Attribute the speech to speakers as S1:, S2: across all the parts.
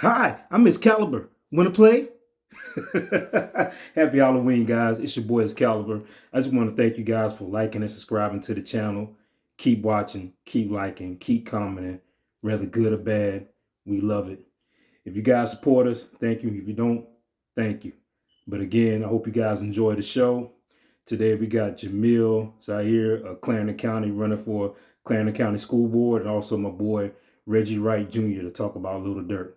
S1: Hi, I'm Excalibur. Wanna play? Happy Halloween, guys. It's your boy Excalibur. I just want to thank you guys for liking and subscribing to the channel. Keep watching, keep liking, keep commenting, whether good or bad. We love it. If you guys support us, thank you. If you don't, thank you. But again, I hope you guys enjoy the show. Today we got Jamil Zahir of Clarendon County running for Clarendon County School Board, and also my boy Reggie Wright Jr. to talk about Lil Durk.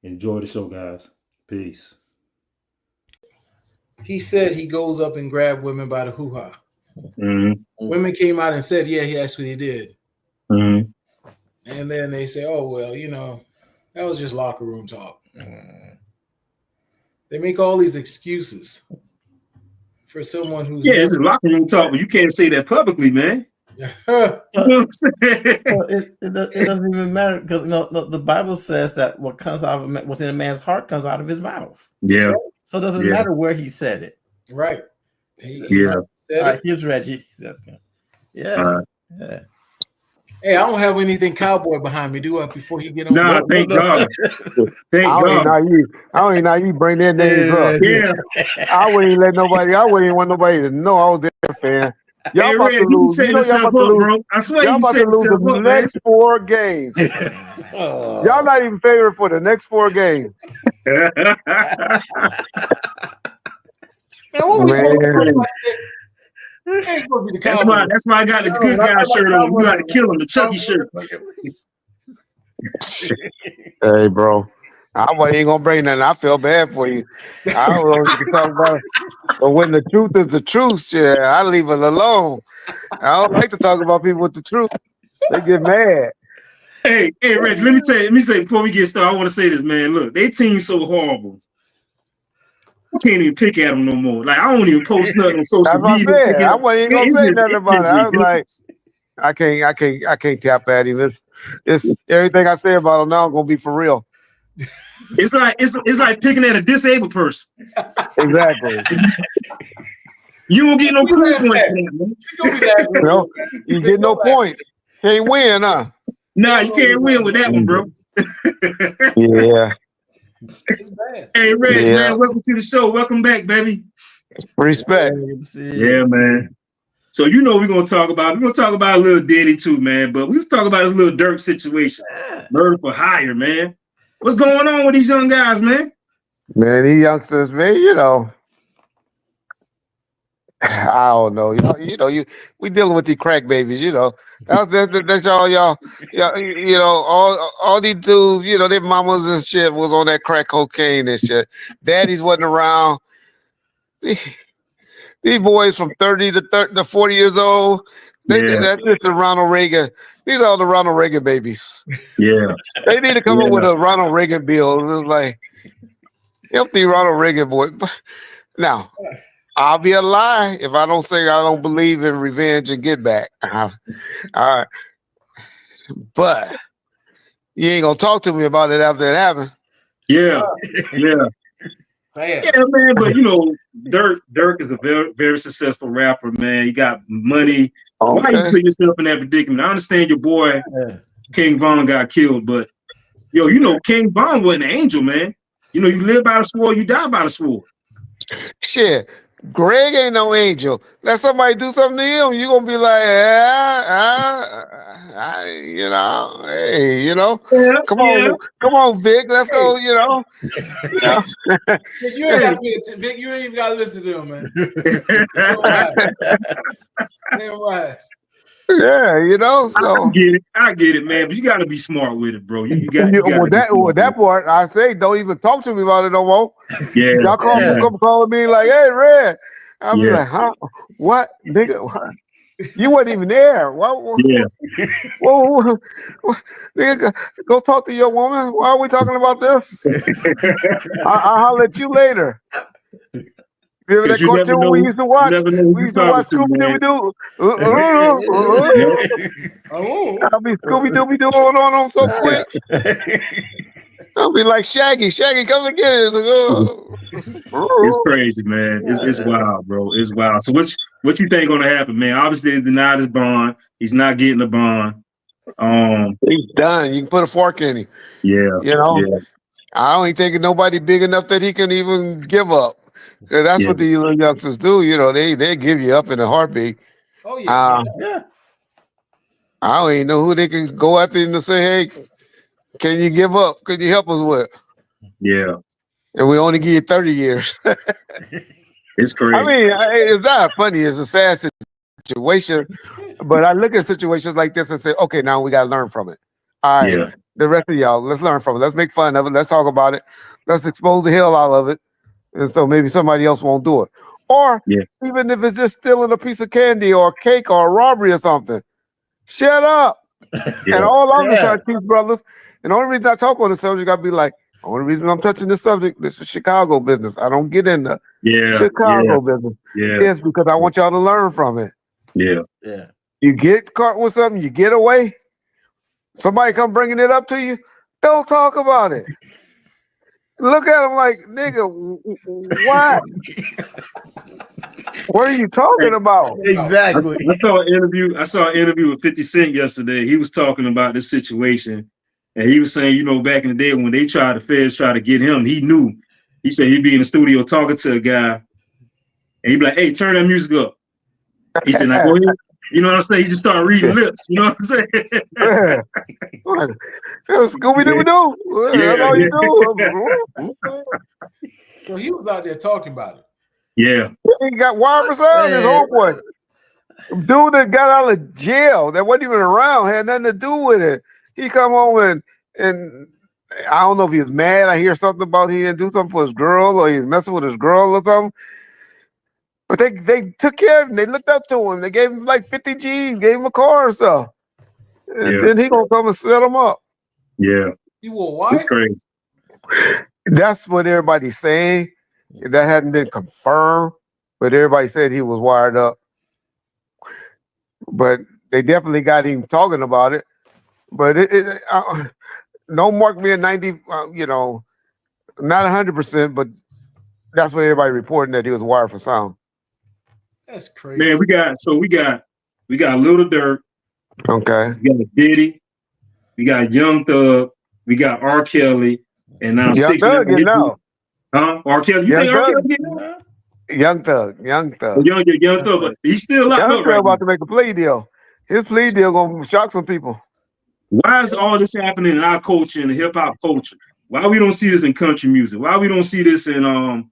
S1: Enjoy the show, guys. Peace.
S2: He said he goes up and grab women by the hoo-ha.
S1: Mm-hmm.
S2: Women came out and said, yeah, that's what he did.
S1: Mm-hmm.
S2: And then they say, oh, well, that was just locker room talk. They make all these excuses for someone who's...
S1: Yeah, it's locker room talk, but you can't say that publicly, man. You know what I'm saying?
S3: It doesn't even matter because the Bible says that what comes out of what's in a man's heart comes out of his mouth.
S1: Yeah.
S3: So it doesn't matter where he said it.
S2: Right.
S3: All right, here's Reggie. Yeah. Yeah.
S2: Hey, I don't have anything cowboy behind me, do I? Before he get on.
S1: Nah, thank God. Thank God.
S4: I don't even know you bring that names up.
S1: Yeah.
S4: I wouldn't want nobody to know I was there, fan. Y'all about to lose.
S1: Y'all about to lose. Bro. I swear
S4: y'all about to lose the next 4 games. Y'all not even favored for the next 4 games.
S2: Man, what was
S1: That's why I got the good guy shirt on. You got to kill him, the Chucky shirt.
S4: Hey, bro. I ain't gonna bring nothing. I feel bad for you. I don't know what you talk about. But when the truth is the truth, yeah, I leave it alone. I don't like to talk about people with the truth. They get mad.
S1: Hey, Reggie, let me say before we get started, I want to say this, man. Look, they team so horrible. I can't even pick at them no more. Like, I don't even post nothing on social media.
S4: I wasn't even gonna say nothing about it. I was like, I can't tap at him. It's everything I say about him now gonna be for real.
S1: It's like picking at a disabled person.
S4: Exactly.
S1: You don't get no points.
S4: You get no points. Can't win, huh?
S1: Nah, you can't win with that one, bro.
S4: Yeah.
S2: It's bad.
S1: Hey, Reg, man, welcome to the show. Welcome back, baby.
S4: Respect.
S1: Yeah, man. So we're gonna talk about a little Diddy too, man. But let's talk about this Lil Durk situation. Murder for hire, man. What's going on with these young guys, man?
S4: Man, these youngsters, man, I don't know. We dealing with these crack babies, That's all y'all, all these dudes, their mamas and shit was on that crack cocaine and shit. Daddies wasn't around. These boys from 30 to 40 years old, that's just a Ronald Reagan. These are the Ronald Reagan babies.
S1: Yeah.
S4: They need to come up with a Ronald Reagan bill. It's like, empty Ronald Reagan boy. Now, I'll be a lie if I don't say I don't believe in revenge and get back. All right. But you ain't going to talk to me about it after it happened.
S1: Yeah. Yeah. Yeah, man, but Durk is a very, very successful rapper, man. You got money. Okay. Why you put yourself in that predicament? I understand your boy King Von got killed, but King Von wasn't an angel, man. You live by the sword, you die by the sword.
S4: Shit. Greg ain't no angel. Let somebody do something to him, you're gonna be like, come on, Vic, let's go,
S2: Vic, you ain't even gotta listen to him, man. Right.
S4: Yeah, so
S1: I get it, man. But you gotta be smart with it, bro. You got
S4: that part, I say, don't even talk to me about it no more.
S1: Yeah,
S4: y'all come calling me like, hey, Red. I'll be like, huh? What, nigga? What? You wasn't even there. What?
S1: Yeah.
S4: Nigga, go talk to your woman. Why are we talking about this? I'll holler at you later. Remember that cartoon we used to watch? We used to watch Scooby-Doo. I'll be Scooby-Doo going on so quick. I'll be like Shaggy, come and get it.
S1: It's crazy, man. It's wild, bro. It's wild. So what you think gonna happen, man? Obviously, they denied his bond. He's not getting a bond.
S4: He's done. You can put a fork in him.
S1: Yeah.
S4: You know. I don't even think nobody big enough that he can even give up. 'Cause that's what these little youngsters do. You know, they give you up in a heartbeat.
S2: Oh yeah.
S3: Yeah.
S4: I don't even know who they can go after him to say, hey, can you give up? Could you help us with?
S1: Yeah.
S4: And we only give you 30 years.
S1: It's crazy.
S4: I mean, it's not funny. It's a sad situation. But I look at situations like this and say, okay, now we got to learn from it. All right.
S1: Yeah.
S4: The rest of y'all, let's learn from it. Let's make fun of it. Let's talk about it. Let's expose the hell out of it. And so maybe somebody else won't do it. Or even if it's just stealing a piece of candy or cake or a robbery or something, shut up.
S1: Yeah.
S4: And all I'm trying to teach brothers, and the only reason I talk on the subject, I be like, the only reason I'm touching this subject, this is Chicago business. I don't get into Chicago business. It's because I want y'all to learn from it.
S1: Yeah.
S3: Yeah.
S4: You get caught with something, you get away. Somebody come bringing it up to you, don't talk about it. Look at him like, nigga, why? What are you talking about?
S3: Exactly.
S1: I saw an interview with 50 Cent yesterday. He was talking about this situation. And he was saying, you know, back in the day when the feds tried to get him, he knew. He said he'd be in the studio talking to a guy. And he'd be like, hey, turn that music up. He said, now go ahead. You know what I'm saying? He just started reading lips. You know what I'm saying?
S4: Scooby-Doo-Doo. That's all you do.
S2: So he was out there talking about it.
S1: Yeah.
S4: He got wireless on his homeboy. Dude that got out of jail that wasn't even around, had nothing to do with it. He come home and I don't know if he was mad. I hear something about he didn't do something for his girl or he's messing with his girl or something. But they took care of him. They looked up to him. They gave him like 50 G's, gave him a car or so. And then he gonna come and set him up.
S1: Yeah.
S2: You were white?
S1: It's crazy.
S4: That's what everybody's saying. That hadn't been confirmed, but everybody said he was wired up. But they definitely got him talking about it. But don't mark me at 90, you know, not 100%, but that's what everybody reporting that he was wired for sound.
S2: That's crazy.
S1: Man, we got Lil Durk.
S4: Okay.
S1: We got Diddy. We got Young Thug. We got R. Kelly. And now
S4: Young Thug, you know.
S1: Huh? R. Kelly. You think R. Kelly get out?
S4: Young Thug.
S1: Young Thug, but he's still locked up right
S4: about to make a plea deal. His plea deal gonna shock some people.
S1: Why is all this happening in our culture, in the hip hop culture? Why we don't see this in country music? Why we don't see this in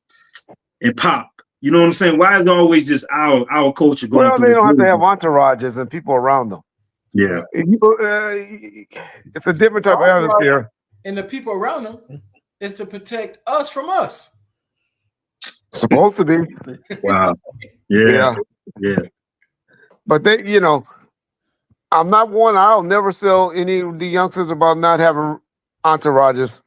S1: pop? You know what I'm saying? Why is it always just our culture going through?
S4: Well, they don't have to have entourages and people around them.
S1: Yeah.
S4: It's a different type of atmosphere.
S2: And the people around them is to protect us from us.
S4: Supposed to be.
S1: Wow. Yeah.
S4: But they, you know, I'm not one. I'll never sell any of the youngsters about not having entourages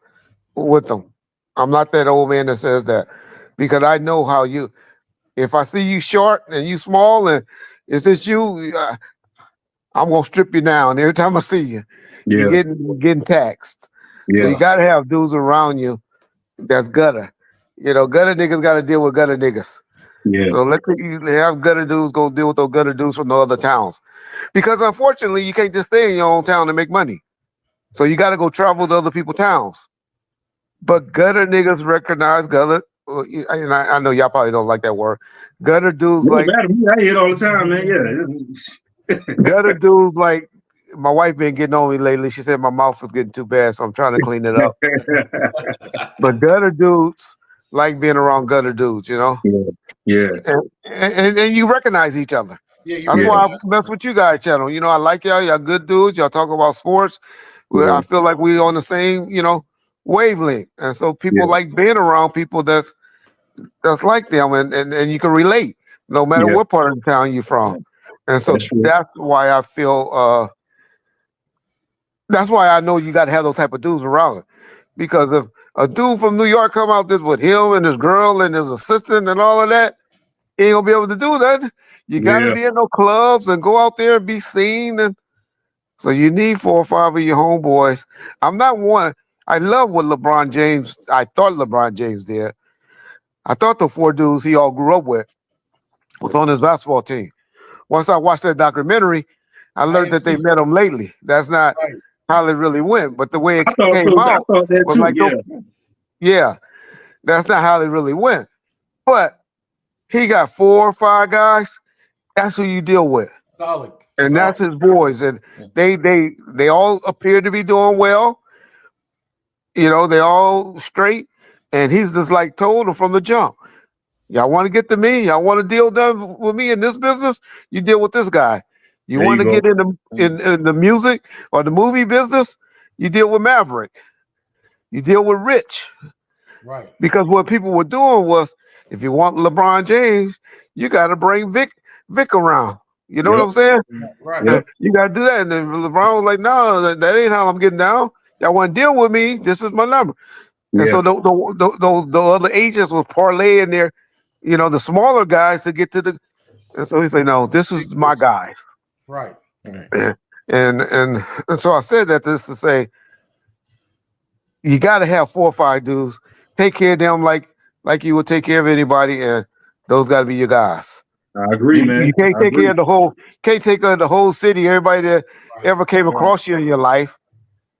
S4: with them. I'm not that old man that says that, because I know how you. If I see you short and you small and it's just you, I'm gonna strip you down every time I see you.
S1: Yeah.
S4: You're getting taxed.
S1: Yeah.
S4: So you gotta have dudes around you that's gutter. You know, gutter niggas gotta deal with gutter niggas.
S1: Yeah.
S4: So let's have gutter dudes go deal with those gutter dudes from the other towns. Because unfortunately, you can't just stay in your own town and make money. So you gotta go travel to other people's towns. But gutter niggas recognize gutter. And I know y'all probably don't like that word. Gutter dudes like
S1: I hear it all the time, man. Yeah.
S4: gutter dudes like my wife been getting on me lately. She said my mouth was getting too bad, so I'm trying to clean it up. But gutter dudes like being around gutter dudes, you know?
S1: Yeah.
S4: And you recognize each other.
S2: Yeah,
S4: That's why I mess with you guys channel. You know, I like y'all. Y'all good dudes. Y'all talk about sports. I feel like we on the same, you know, wavelength. And so people like being around people that's like them and you can relate no matter what part of the town you're from. And so that's why I feel that's why I know you got to have those type of dudes around. Because if a dude from New York come out this with him and his girl and his assistant and all of that, he ain't gonna be able to do that. You gotta be in no clubs and go out there and be seen. And so you need 4 or 5 of your homeboys. I'm not one. I love what LeBron James, I thought LeBron James did. I thought the 4 dudes he all grew up with was on his basketball team. Once I watched that documentary, I learned that they met him lately. That's not how it really went, but the way it came out was like Yeah, that's not how they really went. But he got 4 or 5 guys. That's who you deal with,
S2: Solid.
S4: and that's his boys. And they all appear to be doing well. You know, they all straight. And he's just like told them from the jump. Y'all want to get to me? Y'all want to deal done with me in this business? You deal with this guy. You
S1: There
S4: want to
S1: you
S4: get in the music or the movie business? You deal with Maverick. You deal with Rich.
S2: Right.
S4: Because what people were doing was, if you want LeBron James, you got to bring Vic around. You know what
S1: Yep.
S4: I'm saying?
S2: Right.
S1: Yep.
S4: You got to do that. And then LeBron was like, no, that ain't how I'm getting down. Y'all want to deal with me? This is my number. And
S1: Yeah.
S4: so the other agents was parlaying their, you know, the smaller guys to get to the. And so he said, no, this is my guys.
S2: Right.
S4: And so I said that this to say, you got to have 4 or 5 dudes. Take care of them like you would take care of anybody, and those got to be your guys.
S1: I agree, man.
S4: You can't take care of the whole. Can't take care of the whole city. Everybody that ever came across you in your life.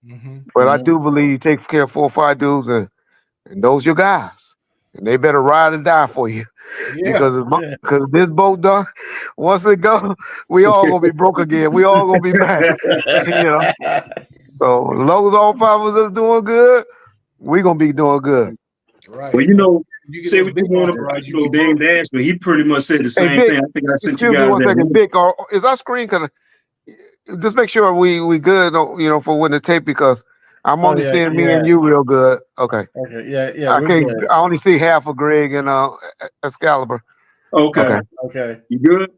S2: Mm-hmm.
S4: But I do believe you take care of 4 or 5 dudes, and those your guys, and they better ride and die for you.
S2: Yeah.
S4: Because this boat done, once it go, we all gonna be broke again. We all gonna be back. You know. So as long as all 5 of us are doing good, we gonna be doing good.
S2: Right.
S1: Well, you know,
S2: You
S1: say
S2: get
S1: what
S2: those
S1: you
S2: big
S1: want
S2: ones,
S1: about,
S2: right?
S1: you know, Dame Dash, but he pretty much said the same
S4: Vic,
S1: thing. I think I sent you
S4: Excuse me
S1: guys
S4: one
S1: that.
S4: second, Vic. Is our screen gonna just make sure we good? You know, for when the tape, because I'm only seeing me and you real good. Okay.
S3: Okay. Yeah.
S4: I
S3: We're
S4: can't.
S3: good.
S4: I only see half of Greg and Excalibur.
S1: Okay.
S3: Okay.
S1: You good?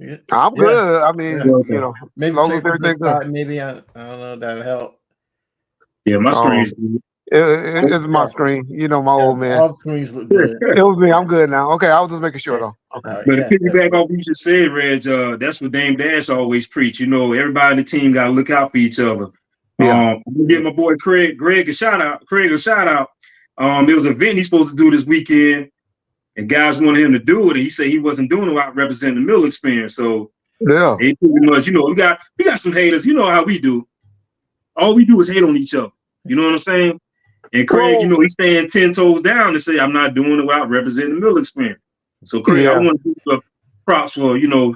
S3: Yeah.
S4: I'm good. I mean,
S1: Okay.
S4: you know,
S3: Maybe
S4: long
S3: check
S4: as everything good.
S3: side, maybe I don't know. That'll help.
S1: Yeah, my screen's good.
S4: It's my screen. You know, my old man.
S3: All screens look good.
S4: It was me. I'm good now. Okay, I was just making sure though. Okay.
S1: But to piggyback off what you just said, Reg, that's what Dame Dash always preach. You know, everybody in the team got to look out for each other.
S4: Yeah.
S1: I'm gonna give my boy Greg a shout out. There was an event he's supposed to do this weekend, and guys wanted him to do it, and he said he wasn't doing it without representing the mill experience. So
S4: Yeah.
S1: they pretty much, you know, we got some haters. You know how we do. All we do is hate on each other. You know what I'm saying? And Craig, you know, he's staying 10 toes down to say I'm not doing it without representing the mill experience. So Craig, I want to give you props for, you know,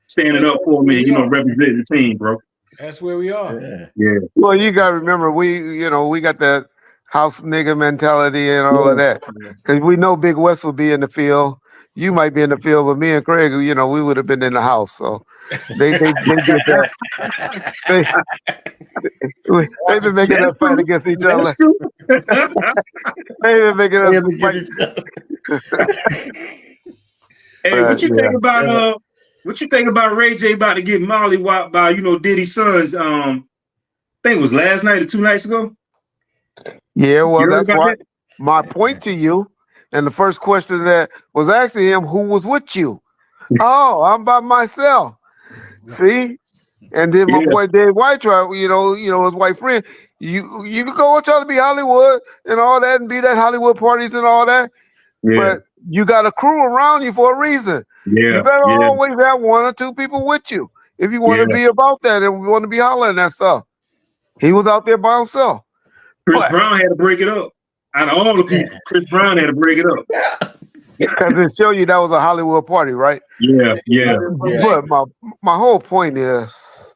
S1: standing up for me and, you know, representing the team, bro.
S2: That's where we are.
S1: Yeah.
S4: Well, you gotta remember, we got that house nigga mentality and all of that. Because we know Big West will be in the field. You might be in the field, but me and Craig, you know, we would have been in the house. So they get that. They've been making that fight against each other.
S1: That's true.
S4: They've been making us fight.
S1: Hey, what you think about what you think about Ray J about to get Molly Whop by, you know, Diddy's sons? I think it was last night or 2 nights ago.
S4: Yeah, well,
S1: You heard
S4: that's
S1: about
S4: why
S1: that?
S4: my point to you, and the first question that was asking him, who was with you? Oh, I'm by myself. See? And then my boy Dave White tried, you know, his white friend. You can go and try to be Hollywood and all that and be at Hollywood parties and all that. But you got a crew around you for a reason. You better always have 1 or 2 people with you if you want to be about that and want to be hollering that stuff. He was out there by himself.
S1: Chris Brown had to break it up. Out of all the people, Chris Brown had to break it up.
S4: Because it showed you that was a Hollywood party, right?
S1: Yeah.
S4: But my whole point is,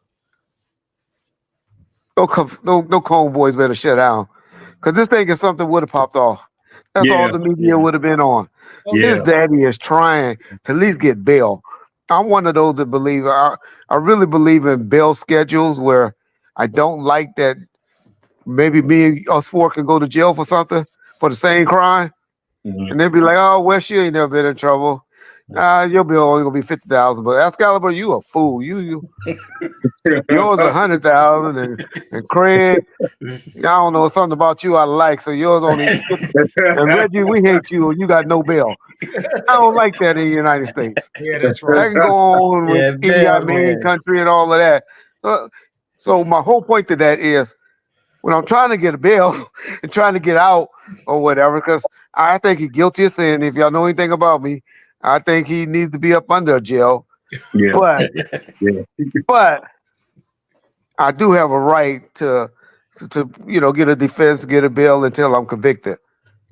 S4: no Cone boys better shut down. Because this thing is something would have popped off. That's all the media would have been on. His daddy is trying to at least get bail. I'm one of those that believe, I really believe in bail schedules where I don't like that maybe me and us 4 can go to jail for something, for the same crime. And they'd be like, oh, Wes, you ain't never been in trouble. Your bill only gonna be 50,000, but Excalibur, you a fool. You yours 100,000, and Craig, I don't know, something about you I like, so yours only 50. And Reggie, we hate you, and you got no bill. I don't like that in the United States.
S2: Yeah, that's right.
S4: I can go on with Idiot Man country and all of that. So my whole point to that is, when I'm trying to get a bail and trying to get out or whatever, because I think he's guilty of sin. If y'all know anything about me, I think he needs to be up under jail. But I do have a right to you know, get a defense, get a bail until I'm convicted.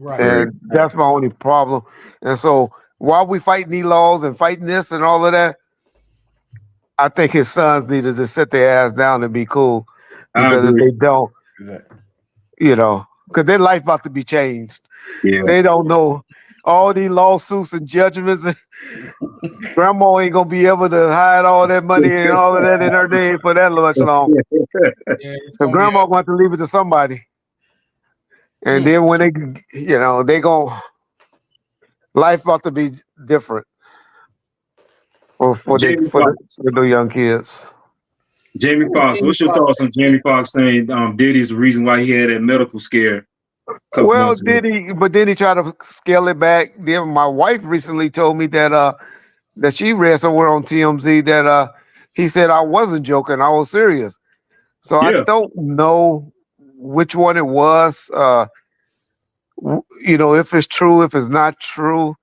S2: Right.
S4: And that's my only problem. And so while we fighting these laws and fighting this and all of that, I think his sons need to just sit their ass down and be cool.
S1: I
S4: Because if
S1: agree.
S4: they don't, you know, because their life about to be changed.
S1: Yeah.
S4: They don't know all these lawsuits and judgments. Grandma ain't gonna be able to hide all that money and all of that in her name for that much long.
S2: Yeah, it's
S4: So
S2: gonna be
S4: grandma going to leave it to somebody. And then when they, you know, they gon' life about to be different for
S1: Jamie Foxx.
S4: the young kids.
S1: Jamie Foxx. What's your thoughts on Jamie Foxx saying Diddy's the reason why he had that medical scare a couple
S4: Well,
S1: months ago?
S4: but then he tried to scale it back. Then my wife recently told me that that she read somewhere on TMZ that he said I wasn't joking, I was serious. So I
S1: Yeah.
S4: don't know which one it was. You know, if it's true, if it's not true,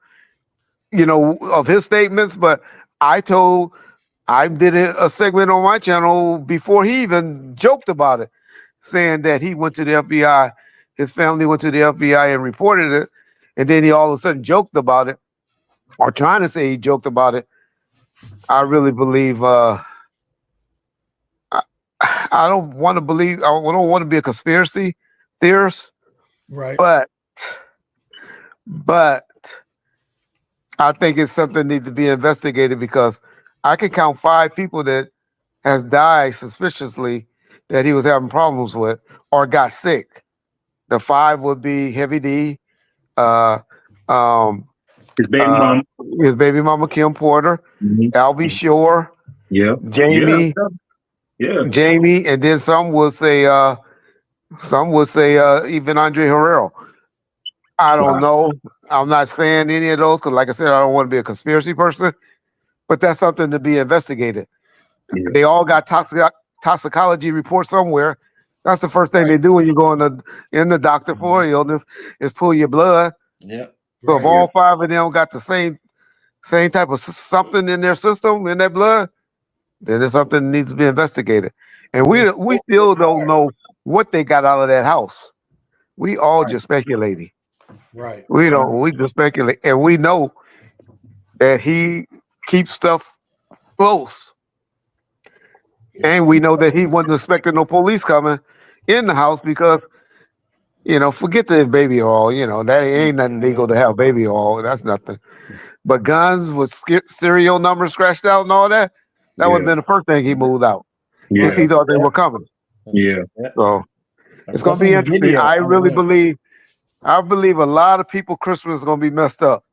S4: you know, of his statements. But I did a segment on my channel before he even joked about it, saying that he went to the FBI, his family went to the FBI and reported it, and then he all of a sudden joked about it, or trying to say he joked about it. I really believe I don't want to believe, I don't want to be a conspiracy theorist,
S2: right.
S4: but I think it's something that needs to be investigated, because I can count 5 people that has died suspiciously that he was having problems with or got sick. The 5 would be Heavy D,
S1: His baby mama.
S4: his baby mama Kim Porter, Albie Shore,
S1: Yeah.
S4: Jamie, Jamie, and then some would say even Andre Herrero. I don't know. I'm not saying any of those because, like I said, I don't want to be a conspiracy person, but that's something to be investigated.
S1: Yeah.
S4: They all got toxicology reports somewhere. That's the first thing they do when you go in the doctor for illness is pull your blood.
S3: Yeah.
S4: So if all 5 of them got the same type of something in their system, in their blood, then there's something that needs to be investigated. And we still don't know what they got out of that house. We all just speculating.
S2: Right.
S4: We just speculate. And we know that he keeps stuff close. And we know that he wasn't expecting no police coming in the house because, you know, forget the baby oil, you know, that ain't nothing legal to have baby oil. That's nothing. But guns with serial numbers scratched out and all that, that would have been the first thing he moved out if he thought they were coming.
S1: Yeah.
S4: So it's going to be interesting. I really believe a lot of people Christmas is going to be messed up.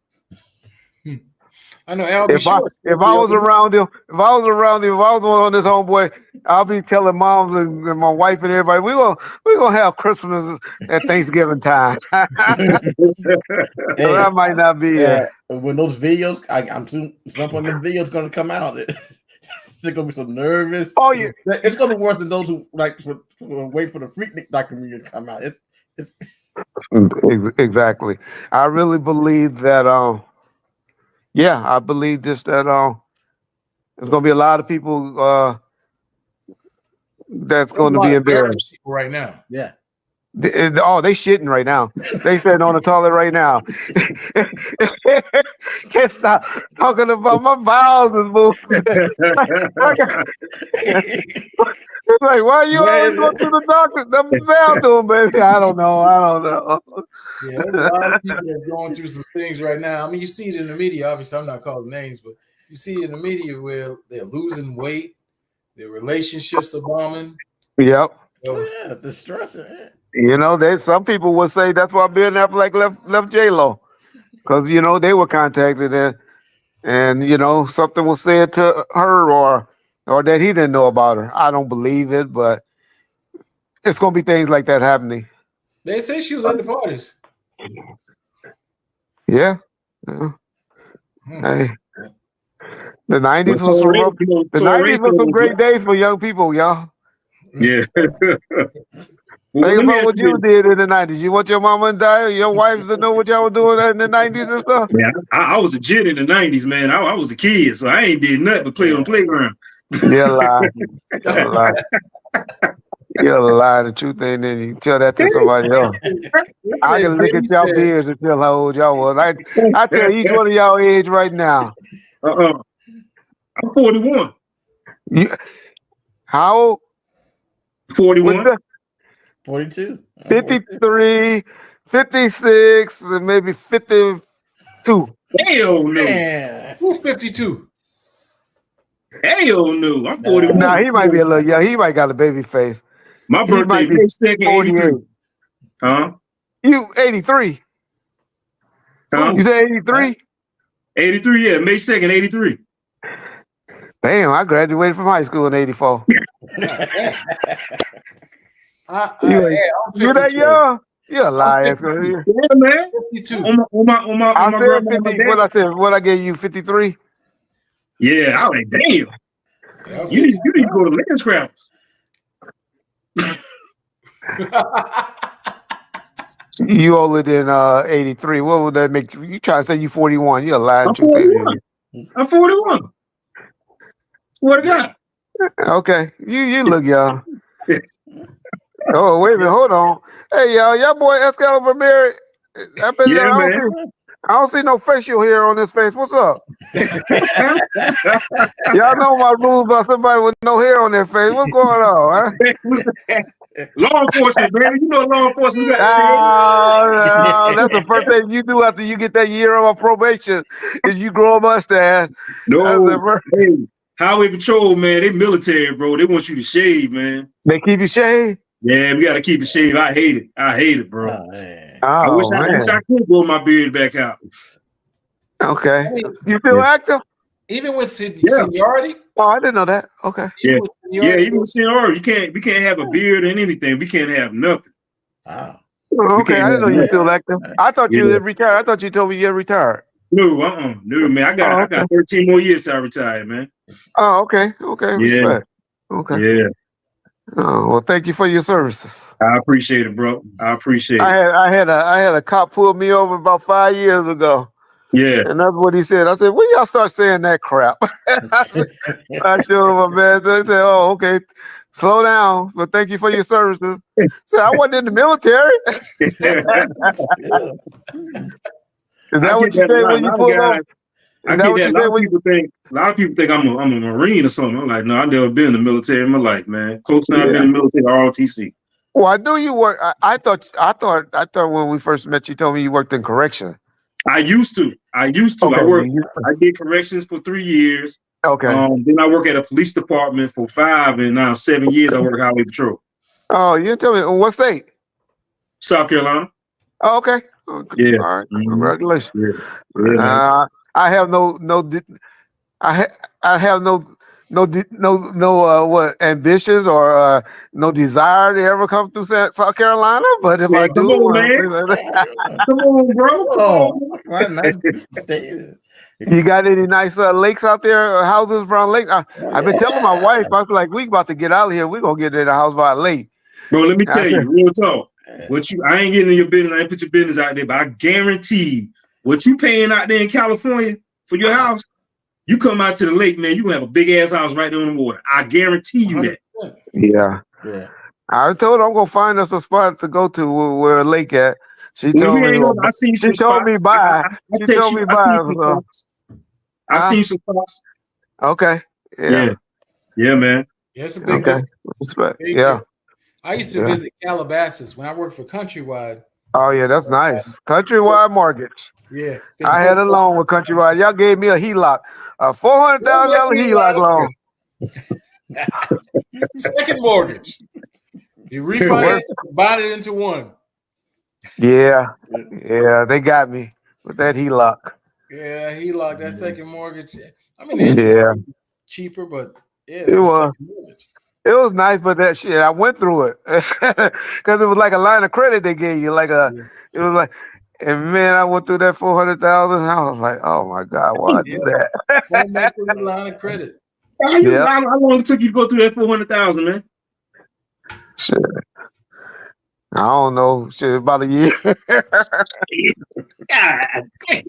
S2: I know.
S4: If I was around him, if I was on this homeboy, I'll be telling moms and my wife and everybody, we're gonna have Christmas at Thanksgiving time. So that might not be it.
S3: When those videos, I'm soon some point the videos gonna come out. There's gonna be some nervous.
S4: Oh yeah,
S3: it's gonna be worse than those who like wait for the Freaknik documentary to come out. It's
S4: exactly. I really believe that. I believe this that there's gonna be a lot of people that's going to be embarrassed
S2: right now.
S3: Yeah.
S4: They shitting right now. They sitting on the toilet right now. Can't stop talking about my bowels is moving. It's like, why you always go to the doctor? The bathroom, baby. I don't know.
S2: Yeah, there's a lot of people that are going through some things right now. I mean, you see it in the media. Obviously, I'm not calling names, but you see it in the media where they're losing weight, their relationships are bombing.
S4: Yep.
S3: Yeah, the stress.
S4: You know, some people would say that's why Ben Affleck left J-Lo, because you know they were contacted and you know something was said to her or that he didn't know about her. I don't believe it, but it's gonna be things like that happening.
S2: They say she was at the parties.
S4: Yeah. Hey, the 90s was some great days for young people, y'all.
S1: Yeah.
S4: Think about what you did in the 90s. You want your mama and dad, your wives to know what y'all were doing in the 90s and stuff?
S1: Yeah, I was a jit in the 90s, man. I was a kid, so I ain't did nothing but play on the playground.
S4: Yeah, lie. You'll lie. The truth ain't in you. Tell that to somebody else. I can look at y'all beards and tell how old y'all was. I tell each one of y'all age right now.
S1: I'm 41.
S4: You, how old?
S1: 41.
S3: 42.
S4: 53, 56, and maybe 52.
S1: Hell no.
S3: Man.
S2: Who's 52?
S1: Hell no. I'm 41.
S4: Nah, he might be a little young. He might got a baby face.
S1: My
S4: He
S1: birthday
S4: might be
S1: May 2nd, 83.
S4: 48.
S1: Huh?
S4: You 83.
S1: Huh?
S4: You say 83?
S1: 83, yeah. May 2nd, 83.
S4: Damn, I graduated from high school in 84.
S2: I'm
S4: You that
S2: 52.
S4: young? You're a liar.
S1: Yeah, man.
S2: 52.
S1: On my
S4: I
S1: grandma
S4: said
S1: and my
S4: 50.
S1: dad.
S4: What I said? What I gave you? 53.
S1: Yeah, I was like, damn.
S2: Yeah, I'm
S1: You need to go to Lens Crafters.
S4: You older than 83. What would that make you? You try to say you 41? You're a liar.
S1: I'm 41. I'm 41. Swear to God.
S4: Okay, you look young. Oh wait a minute, hold on. Hey y'all boy Excalibur married.
S1: Yeah, man.
S4: I don't see no facial hair on this face. What's up? Y'all know my rules about somebody with no hair on their face. What's going on? Huh?
S1: Law enforcement, man. You know law enforcement got shit.
S4: No, that's the first thing you do after you get that year of probation is you grow a mustache.
S1: No, hey, highway patrol, man. They military, bro. They want you to shave, man.
S4: They keep you shaved.
S1: Yeah, we gotta keep it shaved. I hate it, bro.
S3: Oh, man.
S1: I wish I could grow my beard back out.
S4: Okay, you still active?
S2: Even with seniority?
S4: Oh, I didn't know that. Okay.
S1: Even with seniority, we can't have a beard and anything. We can't have nothing.
S3: Wow.
S4: Oh, okay, I didn't know you were still active. I thought you had retired. I thought you told me you had retired.
S1: No, no, man. I got 13 more years till I retire, man.
S4: Oh, okay. Respect. Okay.
S1: Yeah.
S4: Oh, well, thank you for your services.
S1: I appreciate it, bro. I appreciate it.
S4: I had a cop pull me over about 5 years ago.
S1: Yeah.
S4: And that's what he said. I said, when y'all start saying that crap? I showed him a man. They said, oh, okay. Slow down, but thank you for your services. So I wasn't in the military. Is that what you say when you pull over?
S1: I get that. A lot of people think I'm a Marine or something. I'm like, no, I've never been in the military in my life, man. Close now, I've been in the military, ROTC.
S4: Well, I knew you work. I thought when we first met, you told me you worked in correction.
S1: I used to.
S4: Okay.
S1: I did corrections for 3 years.
S4: Okay.
S1: Then I work at a police department for 5, and now 7 years I work highway patrol.
S4: Oh, you didn't tell me what state?
S1: South Carolina.
S4: Oh, okay.
S1: Yeah.
S4: All right. Congratulations.
S1: Yeah,
S4: I have no what ambitions or no desire to ever come through South Carolina. But if I do,
S1: come on, bro.
S3: Oh, nice state.
S4: You got any nice lakes out there, or houses around lake? I've been telling my wife, I was like, we about to get out of here. We're gonna get in a house by a lake.
S1: Bro, let me tell you, real talk. I ain't getting in your business. I ain't put your business out there, but I guarantee what you paying out there in California for your house, you come out to the lake, man, you gonna have a big ass house right there on the water. I guarantee you that.
S4: Yeah. I told her I'm gonna find us a spot to go to where a lake at. She told me bye. She told me bye.
S1: I seen some spots.
S4: Okay.
S1: Yeah, man.
S2: Yeah, it's a big difference.
S4: Respect. Yeah.
S2: I used to visit Calabasas when I worked for Countrywide.
S4: Oh yeah, that's nice. Countrywide Mortgage.
S2: Yeah.
S4: I had a loan with Countrywide. Y'all gave me a HELOC, a $400,000 HELOC loan.
S2: Second mortgage. You refinance it, combine it into one.
S4: Yeah, they got me with that HELOC.
S2: Yeah, HELOC, that second mortgage. I mean, the interest rate is cheaper, but it was.
S4: It was nice, but that shit, I went through it because it was like a line of credit they gave you. It was like, and man, I went through that 400,000. I was like, oh my god, why I do that?
S2: Line of credit.
S1: How long it took you to go through that 400,000, man?
S4: Shit. I don't know. Shit, about a year.
S1: God damn.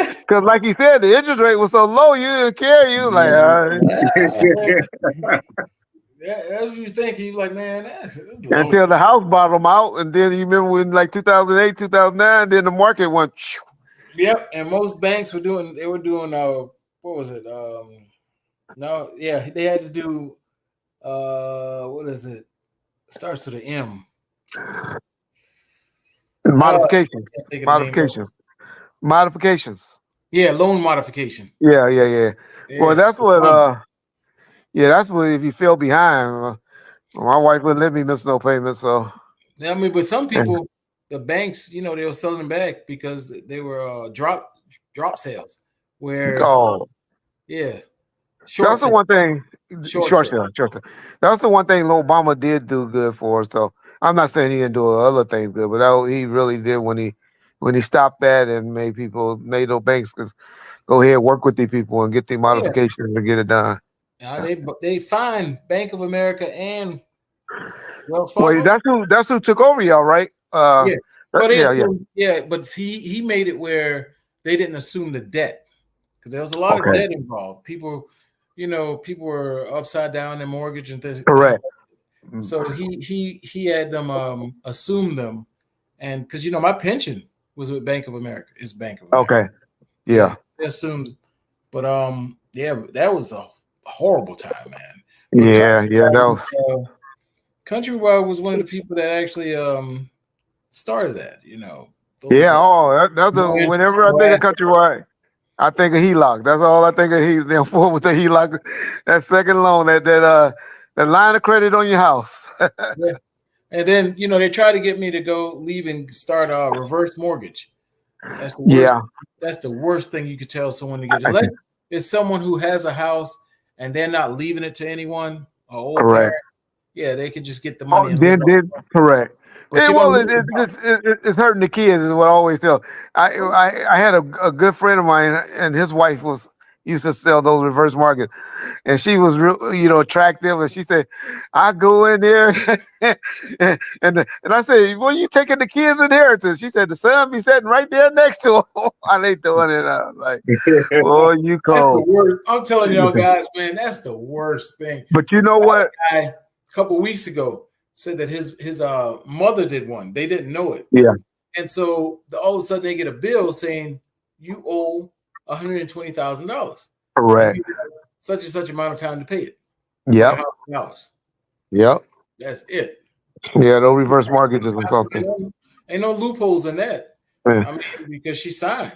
S4: Because like you said, the interest rate was so low, you didn't care. You was like,
S2: That's what you think. You like, man, that's low.
S4: until the house bottom out, and then you remember when like 2008, 2009, then the market went.
S2: Yep, and most banks were doing. They were doing. What was it? No, yeah, they had to do. What is it? Starts with an M.
S4: Modifications.
S2: I can't think of the name of it.
S4: Modifications.
S2: Yeah, loan modification.
S4: Yeah.
S2: Yeah.
S4: Well, that's what. That's what. If you fell behind, my wife wouldn't let me miss no payments. So.
S2: I mean, but some people, the banks, they were selling them back because they were drop sales. Where yeah,
S4: that's the one thing. Short sale. That's the one thing Obama did do good for us. So I'm not saying he didn't do other things good, but he really did when he stopped that and made those banks go ahead, work with these people and get the modifications and get it done.
S2: They fined Bank of America and Wells Fargo.
S4: Well, that's who took over y'all, right?
S2: But he made it where they didn't assume the debt because there was a lot of debt involved. People were upside down in mortgage and things.
S4: Correct.
S2: So he had them assume them, and because my pension was with Bank of America. It's Bank of America.
S4: Okay. Yeah.
S2: They assumed, but that was a horrible time, man.
S4: That was.
S2: Countrywide was one of the people that actually started that.
S4: Whenever I think of Countrywide, I think of HELOC. That's all I think of. Them for with the HELOC, that second loan, that line of credit on your house.
S2: Yeah. And then they try to get me to go leave and start a reverse mortgage. That's the worst. That's the worst thing you could tell someone to get. Unless it's someone who has a house and they're not leaving it to anyone. Correct. Yeah, they could just get the money.
S4: Correct. It's hurting the kids is what I always tell. I had a good friend of mine, and his wife used to sell those reverse markets, and she was real, attractive, and she said, "I go in there," and I said, "Well, you taking the kids' inheritance?" She said, "The son be sitting right there next to him." I ain't doing it. Like, "Oh, you cold."
S2: I'm telling y'all guys, man, that's the worst thing.
S4: But you know what?
S2: A couple of weeks ago said that his mother did one. They didn't know it.
S4: Yeah.
S2: And so all of a sudden they get a bill saying you owe $120,000.
S4: Correct.
S2: Such and such amount of time to pay it.
S4: Yeah. Yep.
S2: That's it.
S4: Yeah, those reverse mortgages or something.
S2: Ain't no loopholes in that. Yeah. I mean, because she signed.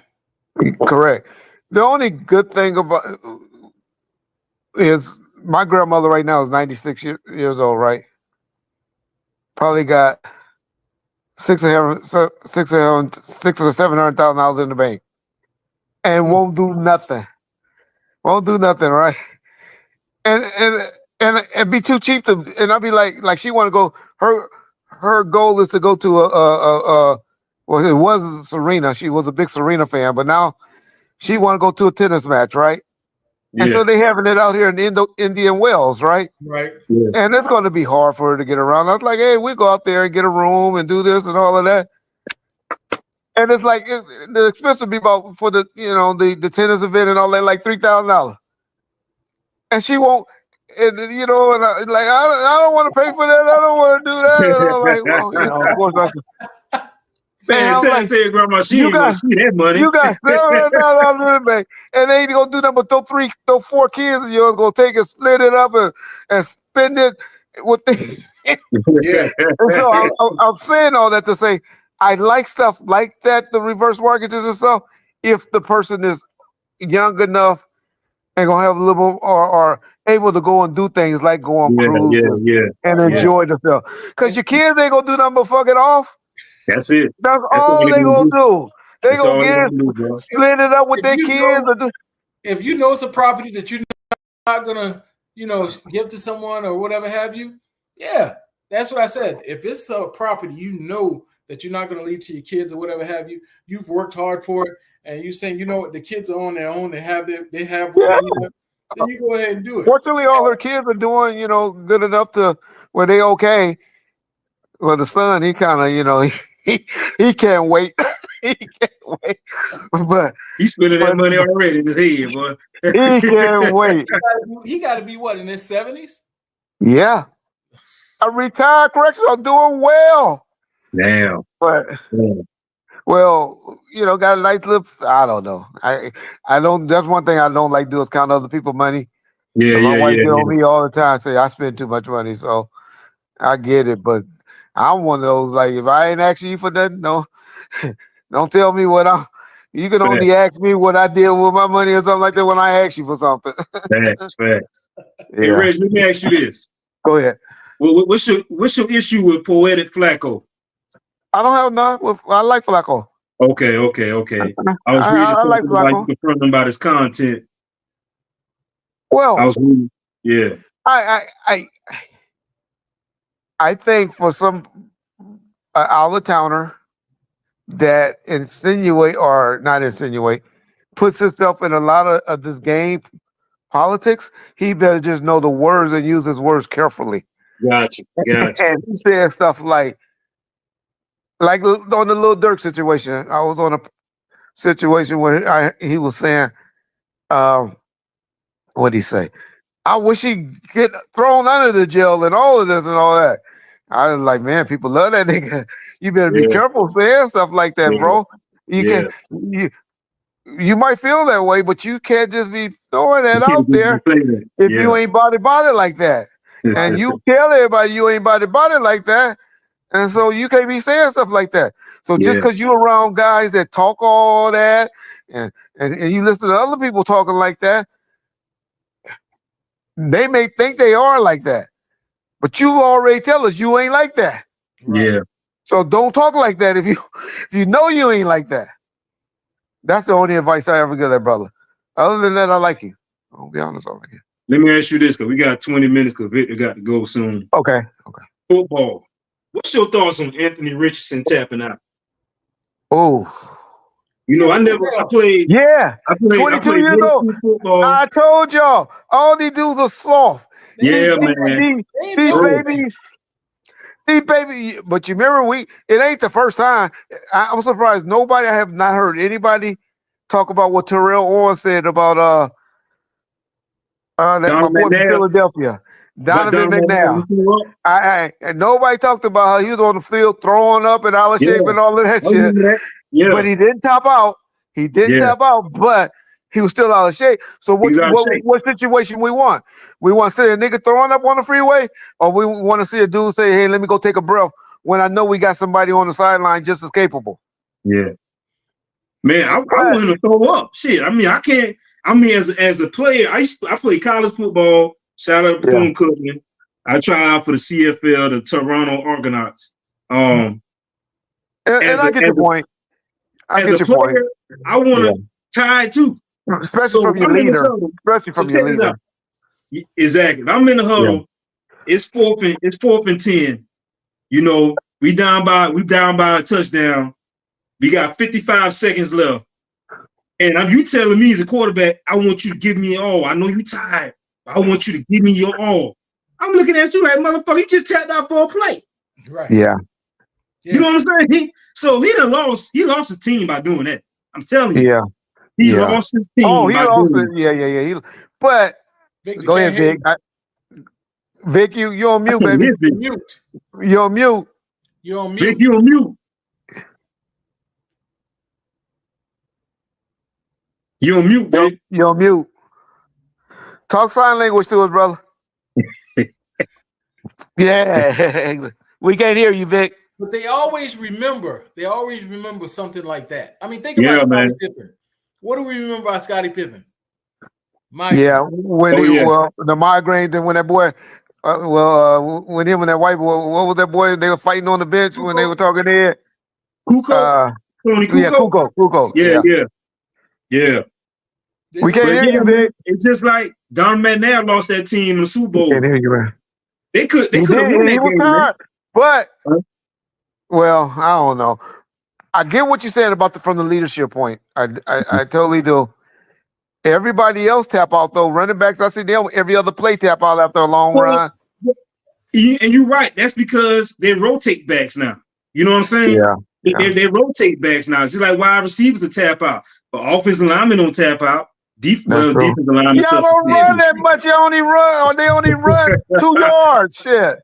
S4: Correct. The only good thing about is my grandmother right now is 96 years old, right? Probably got $600,000 or $700,000 in the bank, and won't do nothing. Won't do nothing, right? And be too cheap to. And I'll be like she want to go. Her goal is to go to well, it was Serena. She was a big Serena fan, but now she want to go to a tennis match, right? Yeah. And so they having it out here in Indian Wells, right?
S2: Right.
S4: Yeah. And it's going to be hard for her to get around. I was like, hey, we go out there and get a room and do this and all of that. And it's like the expense would be about for the the tennis event and all that, like $3,000. And she won't, and and I don't want to pay for that. I don't want to do that. And I'm like, well, of course I can.
S1: Man, tell your grandma she ain't gonna see that money.
S4: You got $700 in the bank, and they ain't gonna do nothing but throw 4 kids, and you're gonna take it, split it up, and spend it with the.
S2: Yeah.
S4: And so I'm saying all that to say I like stuff like that, the reverse mortgages and stuff. If the person is young enough and gonna have a little or able to go and do things like go on cruises and enjoy themselves, because your kids ain't gonna do nothing but fuck it off.
S1: That's it.
S4: That's all they gonna do. They gonna get split it up with their kids.
S2: If you know it's a property that you're not gonna, give to someone or whatever have you, yeah, that's what I said. If it's a property that you're not gonna leave to your kids or whatever have you, you've worked hard for it, and you're saying, the kids are on their own, they have then you go ahead and do it.
S4: Fortunately, all her kids are doing, good enough to where they okay. Well, the son, he kind of, he can't wait. He can't wait. But
S1: He's spending that money already in his head, boy.
S4: he can't wait.
S2: He got to be what, in his 70s?
S4: Yeah. I retired correction. I'm doing well.
S1: Damn.
S4: But well, you know, got a nice little. I don't know. I don't. That's one thing I don't like do is count other people's money.
S1: Yeah,
S4: My wife
S1: yeah.
S4: tell me all the time, say I spend too much money, so I get it. But I'm one of those like if I ain't asking you for nothing, no, don't tell me what I'm. You can only ask me what I did with my money or something like that when I ask you for something.
S1: Facts. Hey,
S4: Yeah.
S1: Reg, let me ask you this.
S4: Go ahead.
S1: What's your issue with Poetic Flacco?
S4: I don't have none. I like Flacco.
S1: Okay. I was reading
S4: I
S1: something
S4: like
S1: about
S4: Flacco.
S1: you confronting him about his content.
S4: Well,
S1: I was reading, yeah.
S4: I think for some out of towner that insinuate or not insinuate, puts himself in a lot of this game politics, he better just know the words and use his words carefully.
S1: Gotcha.
S4: And he said stuff like on the Lil Durk situation. I was on a situation where he was saying, what'd he say? I wish he'd get thrown under the jail and all of this and all that. I was like, man, people love that nigga. You better be careful saying stuff like that, bro. You might feel that way, but you can't just be throwing that out there if you ain't body like that. And you tell everybody you ain't body like that. And so you can't be saying stuff like that. So just because you're around guys that talk all that and you listen to other people talking like that, they may think they are like that. But you already tell us you ain't like that.
S1: Yeah.
S4: So don't talk like that if you know you ain't like that. That's the only advice I ever give that brother. Other than that, I like you. I'll be honest, I like you.
S1: Let me ask you this, because we got 20 minutes because Victor got to go soon.
S4: Okay.
S1: Football. What's your thoughts on Anthony Richardson tapping out?
S4: Oh.
S1: You know, I played.
S4: Yeah.
S1: I played
S4: 22 years old.
S1: Football.
S4: I told y'all, all these dudes are soft.
S1: Yeah, man.
S4: These baby, but you remember it ain't the first time. I'm surprised I have not heard anybody talk about what Terrell Owens said about that my boy from Philadelphia. Donovan McNabb. And nobody talked about how he was on the field throwing up and out of shape and all of that shit.
S1: Yeah.
S4: But he didn't top out. But he was still out of shape. So what situation we want? We want to see a nigga throwing up on the freeway, or we want to see a dude say, hey, let me go take a breath when I know we got somebody on the sideline just as capable.
S1: Yeah. Man, I want him to throw up. Shit. I mean, I can't. I mean, as a player, I played college football. Shout out to Bethune Cookman. I tried out for the CFL, the Toronto Argonauts.
S4: And I get your point. I get your point.
S1: I want to tie too.
S4: Especially from your leader.
S1: Exactly. If I'm in the huddle, it's fourth and 10. You know, we down by a touchdown. We got 55 seconds left. And you telling me as a quarterback, I want you to give me all. I know you tired. I want you to give me your all. I'm looking at you like, motherfucker, you just tapped out for a play.
S2: Right.
S4: Yeah.
S1: You know what I'm saying? So he lost the team by doing that. I'm telling you.
S4: Yeah.
S1: He lost his team.
S4: Oh, he lost it. Yeah. But
S2: Victor,
S4: go ahead, Vic. Vic, you're on mute, baby. You're on mute.
S1: Vic, you're on mute. You're on mute, baby.
S4: You're on mute. Talk sign language to us, brother. Yeah. We can't hear you, Vic.
S2: But they always remember something like that. I mean, think about Scottie Pippen. What do we remember about Scottie Pippen?
S4: The migraine. Then when that boy, when him and that white boy, what was that boy? They were fighting on the bench when they were talking there.
S1: Kukoc. Tony Kukoc.
S4: Yeah, Kukoc.
S1: Yeah.
S4: We can't hear you, Vic.
S1: It's just like Don McNabb lost that team in the Super Bowl.
S4: Can't hear you, man.
S1: They could have won that game, man.
S4: But well, I don't know. I get what you're saying about from the leadership point. I totally do. Everybody else tap out though. Running backs, I see them every other play tap out after a long run.
S1: And you're right. That's because they rotate backs now. You know what I'm saying?
S4: Yeah.
S1: They rotate backs now. It's just like wide receivers to tap out, but offensive linemen don't tap out. Defensive linemen.
S4: Y'all don't run that much. You only run, or they only run 2 yards. Shit,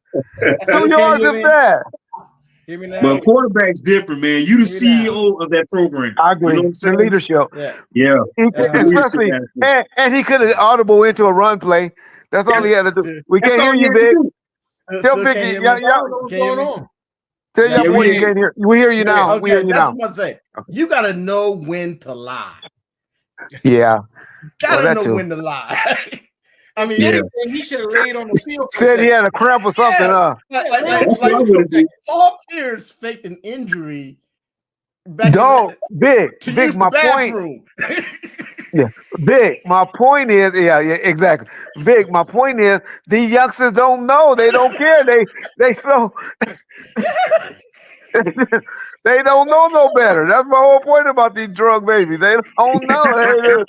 S4: 2 yards if that.
S2: Hear me now.
S1: But quarterback's different, man. You the CEO of that program.
S4: I agree.
S1: You know what I'm
S4: the
S1: saying?
S4: leadership.
S1: Yeah.
S4: Especially, and he could have audible into a run play. That's all he had to do. We can't hear you, Big. Tell Big,
S2: What's going on?
S4: tell your boy you can't hear. We hear you now.
S3: Okay,
S4: we hear you now.
S3: That's what I'm saying. You gotta know when to lie.
S4: Yeah.
S3: Gotta know when to lie.
S2: I mean, anything he should have laid on the field.
S4: Said he had a cramp or something.
S3: Like Paul Pierce faked an injury.
S4: Dog, Big. My point. Yeah, Big. My point is, yeah, exactly. Big. My point is, the youngsters don't know. They don't care. They so they don't know no better. That's my whole point about these drug babies. They don't know. They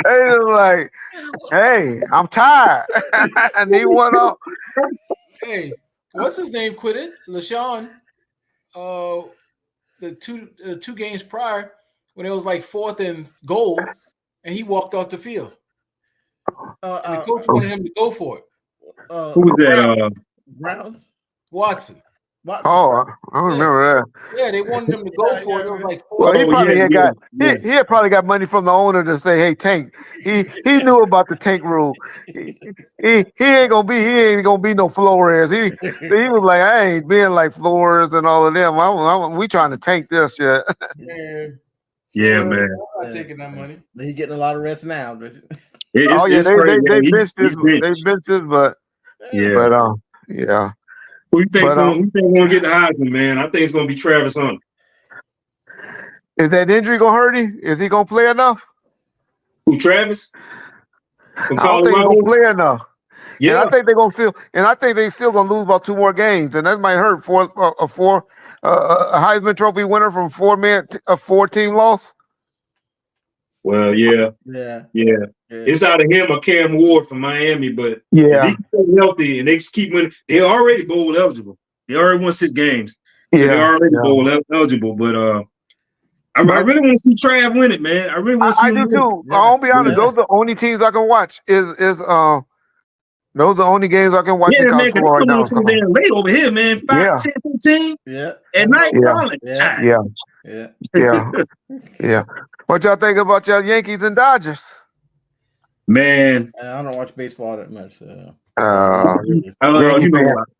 S4: just like, hey, I'm tired. I need one off.
S2: Hey, what's his name? Quit it, LaShawn. The two games prior, when it was like 4th and goal, and he walked off the field. And the coach wanted him to go for it.
S1: Who was that?
S3: Browns?
S2: Watson.
S4: Oh, I don't remember that.
S2: Yeah, they wanted him to go for it. It was like 4.
S4: Well, he probably he had probably got money from the owner to say, "Hey, Tank." He knew about the tank rule. He ain't gonna be no Flores. He was like, I ain't being like Flores and all of them. We trying to tank this shit.
S2: Man.
S1: Yeah, man.
S2: I'm not taking that money.
S3: He getting a lot of rest now.
S4: They benched this, but yeah.
S1: Who you think gonna get the Heisman, man? I think it's gonna be Travis Hunter.
S4: Is that injury gonna hurt him? Is he gonna play enough?
S1: Who, Travis?
S4: I don't think he's gonna play enough.
S1: Yeah,
S4: and I think they're gonna feel, and I think they still gonna lose about 2 more games, and that might hurt for a Heisman Trophy winner from 4-team loss.
S1: Well, yeah. It's out of him or Cam Ward from Miami, but if he stay healthy and they keep winning, they're already bowl eligible. They already won 6 games, so they're already bowl eligible. But I really want to see Trav win it, man. I really want to see.
S4: I do too. I'll be honest; those are the only teams I can watch. Those are the only games I can watch in college football right now.
S1: Damn late over here, man. 5, 10, 15. At night.
S4: Yeah. What y'all think about y'all Yankees and Dodgers?
S1: Man,
S3: I don't watch baseball that much.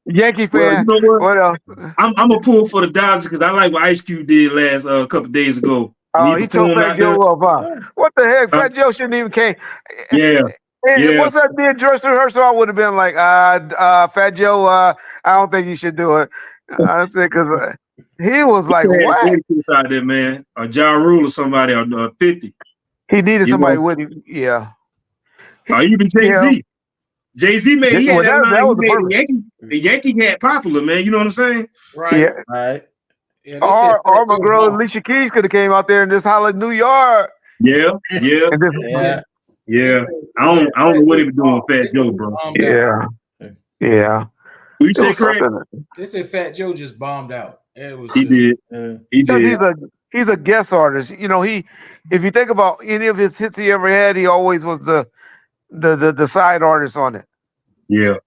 S4: Yankee fan.
S1: Well, you know what
S4: else?
S1: I'm a pull for the Dodgers because I like what Ice Cube did last couple days ago.
S4: He told Fat Joe up, huh? What the heck? Fat Joe shouldn't even came. What's that did dress rehearsal? I would have been like, Fat Joe, I don't think you should do it. I said because he was like, what?
S1: Out there, man. A Ja Rule or somebody on 50.
S4: He needed somebody with him. Yeah.
S1: Even Jay-Z. Jay-Z made the Yankee hat popular, man. You know what I'm saying?
S2: Right.
S4: Yeah.
S3: Right.
S2: Yeah,
S4: or my girl Alicia Keys could have came out there and just hollered New York.
S1: Yeah.
S4: I
S1: don't know what he was doing with Fat Joe, bro.
S4: Yeah.
S1: You say Craig?
S2: They said Fat Joe just bombed out.
S1: He did.
S4: He's a guest artist. You know, if you think about any of his hits he ever had, he always was the side artist on it.
S1: Yeah.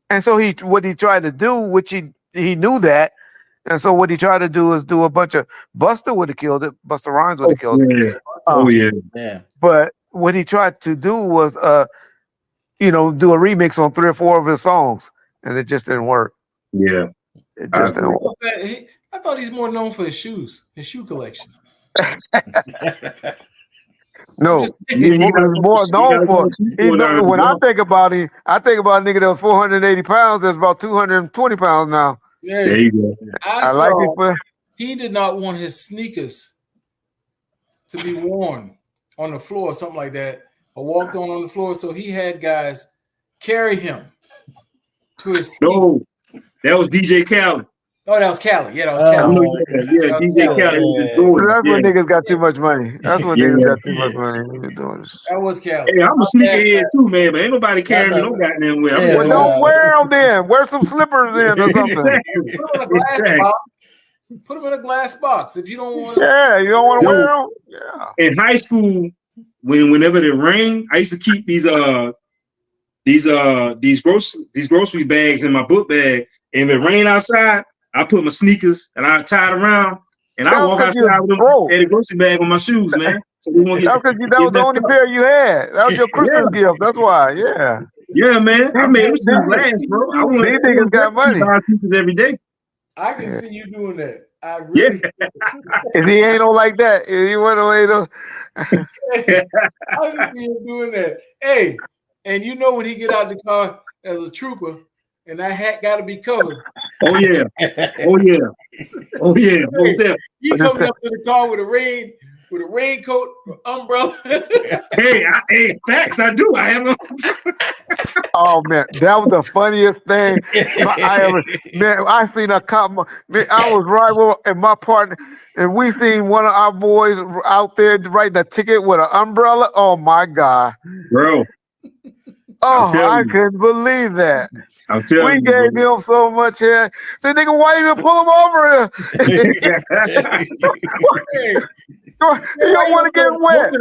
S4: And so what he tried to do, which he knew that, and so what he tried to do is do a bunch of Busta would have killed it. Busta Rhymes would have killed it.
S3: Yeah.
S4: But what he tried to do was do a remix on 3 or 4 of his songs, and it just didn't work.
S1: Yeah.
S4: It just didn't work.
S2: I thought he's more known for his shoes, his shoe collection.
S4: No, he's more known for. When I think about him, I think about a nigga that was 480 pounds. That's about 220 pounds now.
S2: Yeah,
S1: there you go.
S2: I like it. He did not want his sneakers to be worn on the floor or something like that, or walked on the floor. So he had guys carry him to his sneakers.
S1: No, that was DJ Khaled.
S2: Oh, that was Cali. Yeah, that was Cali.
S1: DJ Khaled.
S4: That's when niggas got too much money. That's when niggas got too much money.
S2: That was Cali.
S1: Hey, I'm a sneakerhead too, man. But ain't nobody carrying me no goddamn way.
S4: Well, don't wear them then. Wear some slippers then or something.
S1: Exactly.
S2: Put them in a glass box if you don't want.
S4: Yeah, you don't want to
S1: Yo,
S4: wear them. Yeah.
S1: in high school, whenever it rained, I used to keep these grocery bags in my book bag. And if it rained outside, I put my sneakers and I tie it around, and I
S4: That was
S1: walk
S4: because you
S1: outside with them
S4: broke.
S1: and a grocery bag on my shoes, man. So we won't
S4: That was the
S1: get
S4: only
S1: messed up.
S4: pair you had. That was your Christmas
S1: Yeah,
S4: gift. That's why. Yeah.
S1: yeah, man. I made them
S4: These
S1: shoes last, bro. I want
S4: these niggas got money.
S1: buy sneakers every day.
S2: I can see you doing that. I
S1: Yeah.
S2: really.
S4: If he ain't on like that, if he went away to
S2: I can see him doing that. Hey, and you know when he get out the car as a trooper, and that hat got to be covered.
S1: Oh yeah. Oh yeah. Oh yeah.
S2: Hey, he coming up to the car with a raincoat, umbrella.
S1: Hey, facts. I do. I have them.
S4: oh man, that was the funniest thing I ever. Man, I seen a cop. Man, I was riding with my partner, and we seen one of our boys out there writing a ticket with an umbrella. Oh my god,
S1: Bro.
S4: Oh, I couldn't believe that.
S1: I'm telling
S4: we
S1: you,
S4: gave him so much here. Say, nigga, why you even pull him over here? You don't want to get wet.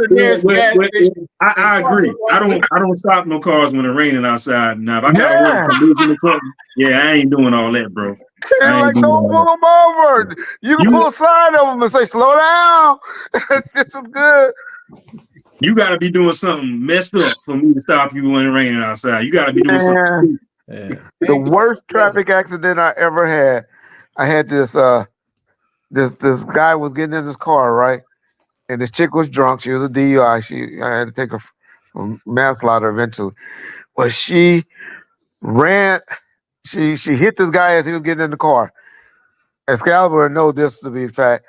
S1: I agree. I don't stop no cars when it's raining outside. Now, if I gotta work for moving or something, yeah, I ain't doing all that, bro.
S4: Like, don't pull them over. You can pull a side of them and say, slow down. It's good.
S1: You got to be doing something messed up for me to stop you when it's raining outside. You got to be doing something.
S3: Yeah.
S4: The worst traffic accident I ever had. I had this this guy was getting in his car, right? And this chick was drunk. She was a DUI. I had to take her for manslaughter eventually. But she ran. She hit this guy as he was getting in the car. Excalibur knows this to be fact.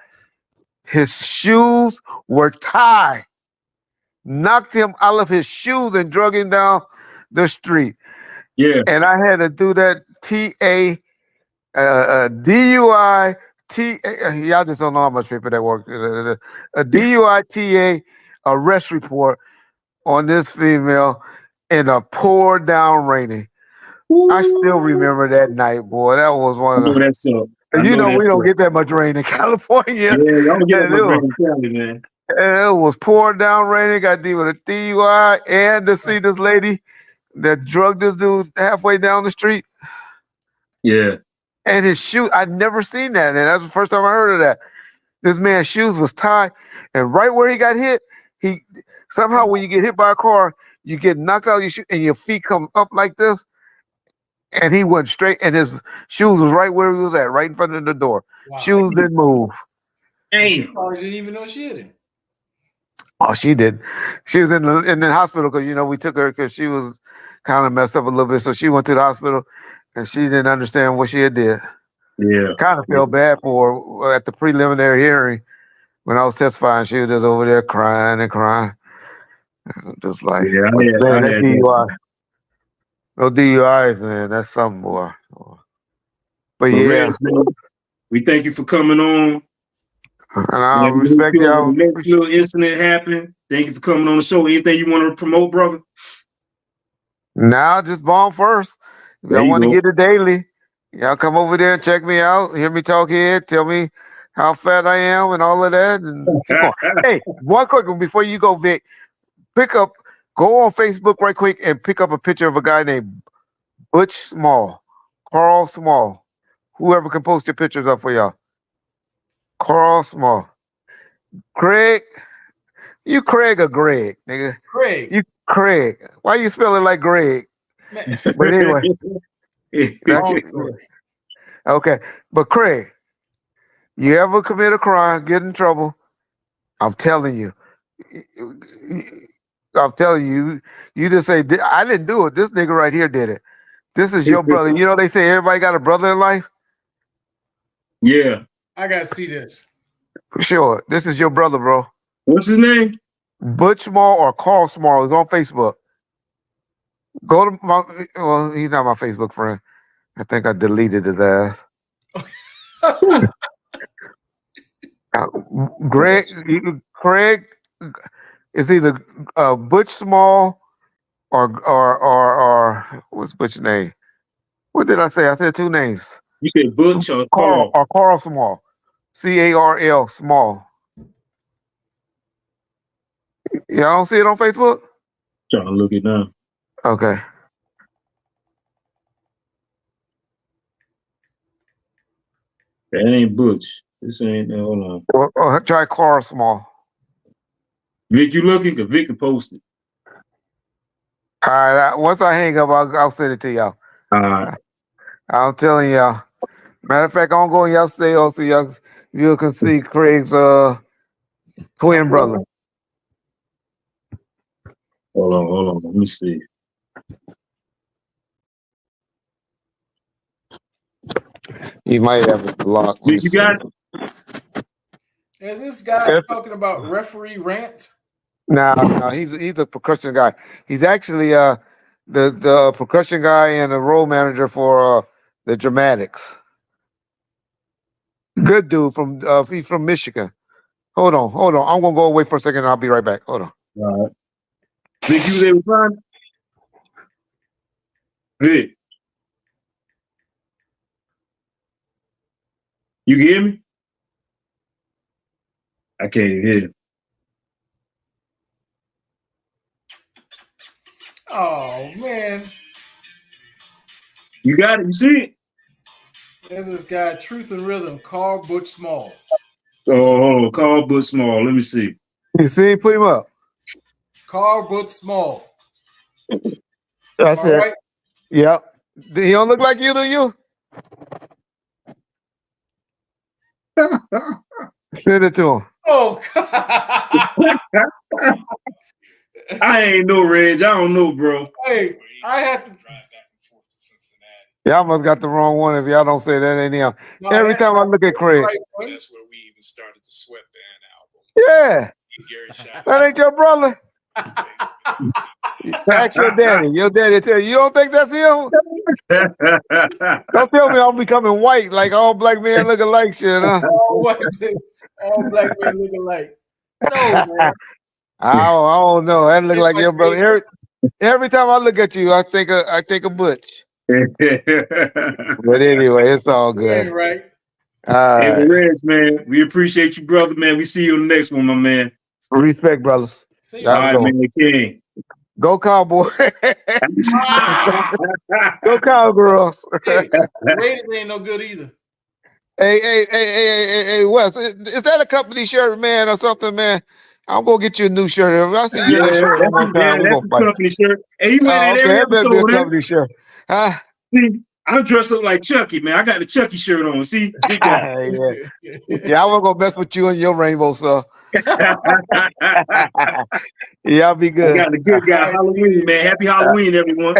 S4: His shoes were tied. Knocked him out of his shoes and drug him down the street.
S1: Yeah.
S4: And I had to do that DUI, y'all just don't know how much paper that work. A DUI TA arrest report on this female in a pour down raining. Ooh. I still remember that night, boy. That was one of the.
S1: That's
S4: you know we don't get that much rain in California.
S1: Yeah, y'all don't get that much rain in Cali, man.
S4: And it was pouring down raining. Got to deal with a DUI and to see this lady that drugged this dude halfway down the street.
S1: Yeah.
S4: And his shoe, I'd never seen that. And that's the first time I heard of that. This man's shoes was tied. And right where he got hit, he somehow when you get hit by a car, you get knocked out of your shoe and your feet come up like this. And he went straight and his shoes was right where he was at, right in front of the door. Wow. Shoes didn't move.
S2: Hey. She probably didn't even know she hit him.
S4: Oh, she did. She was in the hospital because, you know, we took her because she was kind of messed up a little bit. So she went to the hospital and she didn't understand what she had did.
S1: Yeah.
S4: Kind of felt bad for her at the preliminary hearing when I was testifying. She was just over there crying and crying. Just like,
S1: yeah,
S4: DUI. No DUIs, man. That's something more. But yeah.
S1: Man, we thank you for coming on.
S4: And I respect y'all.
S1: The next little incident happened. Thank you for coming on the show. Anything you want to promote, brother?
S4: Now, just bomb first. If y'all want to get it daily, y'all come over there and check me out. Hear me talk here. Tell me how fat I am and all of that. And hey, one quick one before you go, Vic. Go on Facebook right quick and pick up a picture of a guy named Butch Small, Carl Small. Whoever can post your pictures up for y'all. Carl Small. Craig. You Craig or Greg, nigga?
S2: Craig.
S4: You Craig. Why you spell it like Greg? But anyway. Okay. But Craig, you ever commit a crime, get in trouble, I'm telling you. You just say, I didn't do it. This nigga right here did it. This is your brother. You know they say everybody got a brother in life?
S1: Yeah.
S2: I gotta see this.
S4: For sure. This is your brother, bro.
S1: What's his name?
S4: Butch Small or Carl Small. He's on Facebook. Go to he's not my Facebook friend. I think I deleted his ass. Craig is either Butch Small or what's Butch's name? What did I say? I said two names.
S1: You said Butch or Carl?
S4: Or Carl Small. CARL, small. Y'all don't see it on Facebook?
S1: Trying to look it now.
S4: Okay.
S1: That ain't Butch. This ain't. Hold on.
S4: Try Carl small.
S1: Vic, you looking? Cause Vic can post it.
S4: All right. Once I hang up, I'll send it to y'all. I'm telling y'all. Matter of fact, I'm going y'all stay on so you can see Craig's twin brother.
S1: Hold on. Let me see.
S4: He might have it blocked.
S1: Vic, you got it?
S2: Is this guy talking about referee rant?
S4: No, he's a percussion guy. He's actually the percussion guy and the role manager for the Dramatics. Good dude he's from Michigan. Hold on. I'm gonna go away for a second and I'll be right back. Hold on.
S1: All right. Vic, you was able to find it? Vic. You can hear me? I can't even hear you.
S2: Oh man.
S1: You got it? You see it?
S2: There's this guy, Truth and Rhythm, Carl Butch Small.
S1: Oh, Carl Butch Small. Let me see.
S4: You see? Put him up.
S2: Carl Butch Small.
S4: That's
S2: Am I
S4: it.
S2: right?
S4: Yep. He don't look like you, do you? Send it to him.
S2: Oh, God.
S1: I ain't no Reg. I don't know, bro.
S2: Hey, I had to drive back and forth to Cincinnati.
S4: Y'all must got the wrong one if y'all don't say that ain't him.
S2: No,
S4: Every time I look at Craig.
S2: Right,
S5: that's where we even started the Sweatband album.
S4: Yeah. That ain't your brother. Ask your daddy. Your daddy tell you don't think that's him? Don't tell me I'm becoming white like all black men look alike shit, huh?
S2: all black men look alike. No, man.
S4: I don't know. That look like your brother. Every time I look at you, I think of Butch. But anyway, it's all good.
S2: Yeah, right.
S4: All
S1: Hey,
S4: right.
S1: Reg, man, we appreciate you, brother, man. We see you on the next one, my man.
S4: Respect, brothers.
S2: See
S1: All right, man, King.
S4: Go Cowboy. Go Cowgirls.
S2: Hey, Raiders ain't no good either.
S4: Hey, Wes, is that a company shirt, man, or something, man? I'm gonna get you a new shirt. If I see you in that shirt one more time, we're
S1: that's
S4: gonna
S1: a
S4: fight.
S1: company shirt. Hey, he wear that
S4: Okay,
S1: every
S4: that better be a
S1: episode, man.
S4: company shirt.
S1: See, I'm dressed up like Chucky, man. I got the Chucky shirt on. See, big guy.
S4: Yeah, I wasn't gonna mess with you and your rainbow, so. Yeah, I'll be good.
S1: I got the good guy Halloween, man. Happy Halloween, everyone.